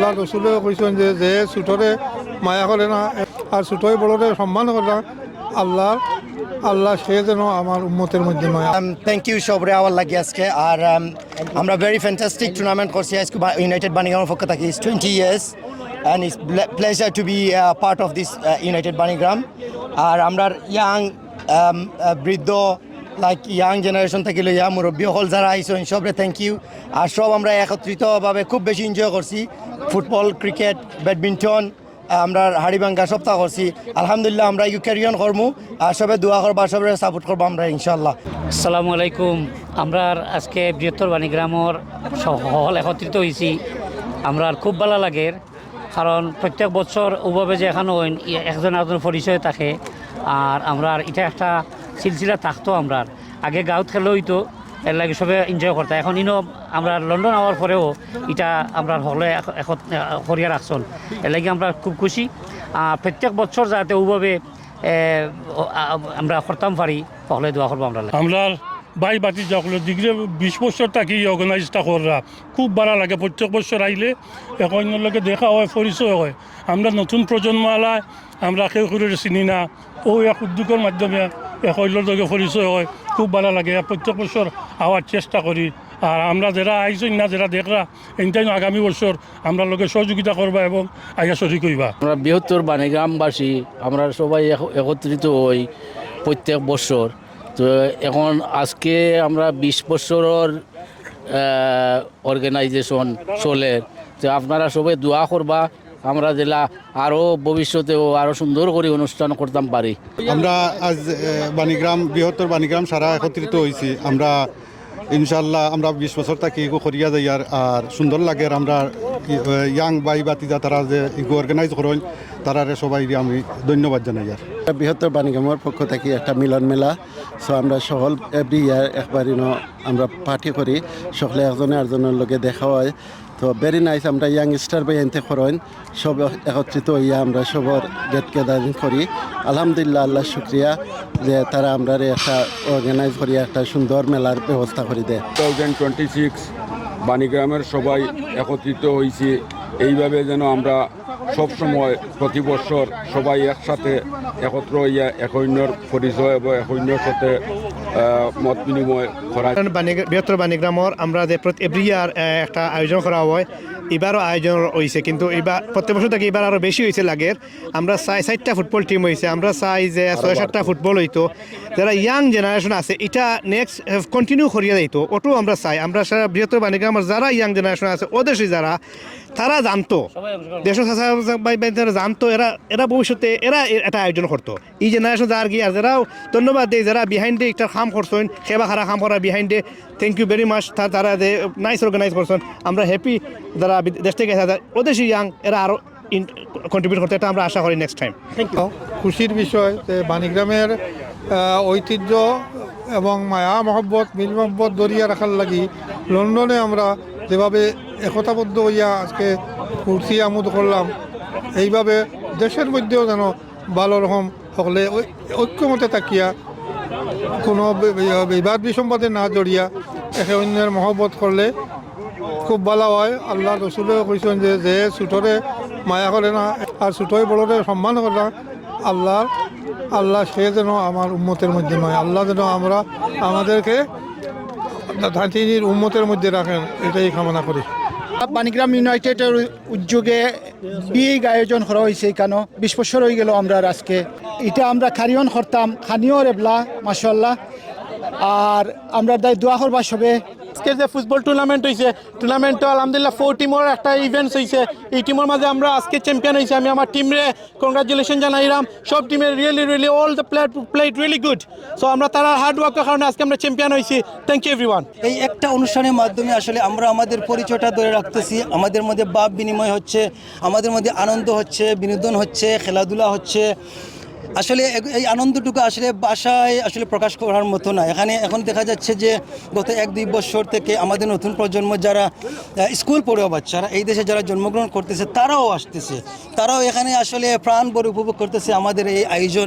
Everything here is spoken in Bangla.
আল্লাহ রসুলেও কইছেন যে যে ছোটরে মায়া করে না আর ছোটই বড়রে সম্মান করে না, আল্লাহ সে যেন আমার উম্মতের মধ্যে নয়। থ্যাংক ইউ সবরে আমার লাগে আজকে। আর আমরা ভেরি ফ্যান্টাস্টিক টুর্নামেন্ট করছি আজকে ইউনাইটেড বাণীগ্রামের পক্ষ থেকে। It's 20 years and it's pleasure to be part of this united Banigram. আর আমরা ইয়াং বৃদ্ধ লাইক ইয়াং জেনারেশন থেকে লইয়া মুরব্বী হল যারা আইসো সবরে থ্যাংক ইউ। আর সব আমরা একত্রিতভাবে খুব বেশি এনজয় করছি। ফুটবল, ক্রিকেট, ব্যাডমিন্টন, আমরা হাড়িভাঙ্গা সপ্তাহ করছি। আলহামদুলিল্লাহ আমরা ইউ ক্যারিয়ন করবো আর সবে দোয়া করবা, সবে সাপোর্ট করবো আমরা ইনশাল্লাহ। আসসালামু আলাইকুম। আমরা আজকে বৃহত্তর বাণীগ্রামের হল একত্রিত হয়েছি। আমরা খুব ভালো লাগে, কারণ প্রত্যেক বছর ওভাবে যে এখানে একজন একজন পরিচয় থাকে। আর আমরা এটা একটা সিলসিলা থাকতো। আমরা আগে গাঁৱত খেলা হইতো, এর লাগে সবে এনজয় করতাম। এখন আমরা লন্ডন আওয়ার পরেও এটা আমরা হলে করিয়া রাখছন, এর লাগে আমরা খুব খুশি। প্রত্যেক বছর যাতে ওভাবে আমরা করতাম পারি, হলে দোয়া করবো আমরা। বাই বাতি যখন ডিগ্রি 20 বছর থাকি অর্গানাইজটা করা খুব ভালো লাগে। প্রত্যেক বছর আইলে এখন লোকে দেখা হয়, পরিচয় হয়। আমরা নতুন প্রজন্ম আলায় আমরা কেউ করে চিনি না, ও এক উদ্যোগের মাধ্যমে এখন লোকে পরিচয় হয়, খুব ভালো লাগে। প্রত্যেক বছর আওয়ার চেষ্টা করি। আর আমরা যারা আইসই না, যারা দেখরা এটাই আগামী বছর আমরা লোকে সহযোগিতা করবা এবং আগে শরিক হইবা। আমরা বৃহত্তর বাণীগ্রামবাসী আমরা সবাই একত্রিত হই প্রত্যেক বছর। তো এখন আজকে আমরা 20 বছরের অর্গানাইজেশন চলে। তো আপনারা সবাই দোয়া করবা আমরা জেলা আরও ভবিষ্যতেও আরও সুন্দর করে অনুষ্ঠান করতাম পারি। আমরা আজ বাণীগ্রাম, বৃহত্তর বাণীগ্রাম সারা একত্রিত হয়েছি। আমরা ইনশাল্লাহ আমরা 20 বছর থাকি ইগো করিয়া যাই। আর সুন্দর লাগে। আর আমরা ইয়াং বাই বাতিজা তারা যে ইগো অর্গানাইজ করেন তারারে সবাই আমি ধন্যবাদ জানাই। আর বৃহত্তর বাণীগ্রামের পক্ষ থেকে একটা মিলন মেলা। সো আমরা সকল এভরি ইয়ার একবার আমরা পার্টি করি, সকলে একজনে আরেকজনের লগে দেখা হয়। তো ভেরি নাইস। আমরা ইয়াং স্টার বাই এনতে করেন সব একত্রিত হইয়া আমরা সবর গেট গ্যাদারিং করি। আলহামদুলিল্লাহ, আল্লাহ শুক্রিয়া যে তারা আমরা একটা অর্গানাইজ করি, একটা সুন্দর মেলার ব্যবস্থা করে দেয়। 2026 বাণীগ্রামের সবাই একত্রিত হয়েছি এইভাবে যেন আমরা সব সময় প্রতি বছর সবাই একসাথে একত্র হইয়া একৈন্যর পরিচয় এবং একৈন্যর সাথে মত বিনিময় করা। বৃহত্তর বাণীগ্রামের আমরা যে এভরি ইয়ার একটা আয়োজন করা হয়, এবারও আয়োজন হয়েছে। কিন্তু এবার প্রত্যেক বছর থেকে এবার আরও বেশি হয়েছে লাগে। আমরা চাই 4টা ফুটবল টিম হয়েছে। আমরা চাই যে 6-7টা ফুটবল হইতো, যারা ইয়াং জেনারেশন আছে এটা নেক্সট কন্টিনিউ করিয়া যাইতো, ওটাও আমরা চাই। আমরা সারা বৃহত্তর বাণীগ্রামের যারা ইয়াং জেনারেশন আছে ওদেশে যারা তারা জানতো, দেশের জানতো, এরা ভবিষ্যতে এরা এটা আয়োজন করতো। এই জেনারেশন যার কি আর যারাও ধন্যবাদ দেয়, যারা বিহাইন্ডে একটা কাম করছেন, সেবা খারা কাম করা বিহাইন্ডে থ্যাংক ইউ ভেরি মাচ। তারা যে নাইস অর্গানাইজ করছেন, আমরা হ্যাপি। যারা দেশ থেকে ওদেশি ইয়াং এরা আরও কন্ট্রিবিউট করতে, এটা আমরা আশা করি নেক্সট টাইম। Thank you. খুশির বিষয় যে বাণীগ্রামের ঐতিহ্য এবং মায়া মহব্বত, মিল মহব্বত দরিয়া রাখার লাগি লন্ডনে আমরা যেভাবে একতাবদ্ধ হইয়া আজকে ফুর্তি আমোদ করলাম, এইভাবে দেশের মধ্যেও যেন ভালো রকম সকলে ঐক্যমতে থাকিয়া কোনো বিবাদ বিসম্বাদে না জড়িয়া একে অন্যের মহব্বত করলে খুব ভালো হয়। আল্লাহ রসুলেও কইছেন যে যে ছোটরে মায়া করে না আর ছোটই বড়রে সম্মান করে না, আল্লাহ সে যেন আমার উম্মতের মধ্যে নয়। আল্লাহ যেন আমাদেরকে তিনি উম্মতের মধ্যে রাখেন, এটাই কামনা করি। বাণীগ্রাম ইউনাইটেডের উদ্যোগে বিগ আয়োজন করা হয়েছে। কেন 20 বছর হয়ে গেল আমরা আজকে এটা আমরা খারিয়ন করতাম খানিও রেবলা মাশাআল্লাহ। আর আমরা দায় দোয়া করবা সবে। আজকে যে ফুটবল টুর্নামেন্ট হয়েছে, টুর্নামেন্টও আলহামদুলিল্লাহ 4 টিমের একটা ইভেন্টস হয়েছে। এই টিমের মাঝে আমরা আজকে চ্যাম্পিয়ন হয়েছি। আমি আমার টিমরে কংগ্রাচুলেশন জানাইলাম। সব টিমের really all the player played really good. So আমরা তারা হার্ড ওয়ার্কের কারণে আজকে আমরা চ্যাম্পিয়ন হয়েছি। Thank you everyone. এই একটা অনুষ্ঠানের মাধ্যমে আসলে আমরা আমাদের পরিচয়টা ধরে রাখতেছি। আমাদের মধ্যে ভাব বিনিময় হচ্ছে, আমাদের মধ্যে আনন্দ হচ্ছে, বিনোদন হচ্ছে, খেলাধুলা হচ্ছে। আসলে এই আনন্দটুকু আসলে বাসায় আসলে প্রকাশ করার মতো না। এখন দেখা যাচ্ছে যে গত 1-2 বছর থেকে আমাদের নতুন প্রজন্ম যারা স্কুল পড়ুয়া বাচ্চারা এই দেশে যারা জন্মগ্রহণ করতেছে তারাও আসতেছে, তারাও এখানে আসলে প্রাণ ভরে উপভোগ করতেছে আমাদের এই আয়োজন।